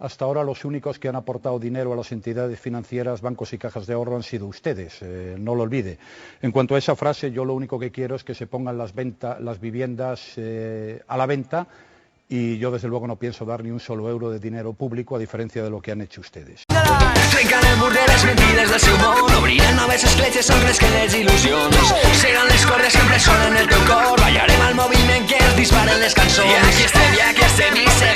hasta ahora los únicos que han aportado dinero a las entidades financieras, bancos y cajas de ahorro han sido ustedes, no lo olvide. En cuanto a esa frase, yo lo único que quiero es que se pongan las viviendas a la venta, y yo desde luego no pienso dar ni un solo euro de dinero público, a diferencia de lo que han hecho ustedes. Trenquen el mur de les mentides del seu món, obrirem noves escletxes on cresquen les il·lusions. Seran les cordes que empresonen el teu cor, ballarem al moviment que es disparen les cançons. I aquí estem i seguim.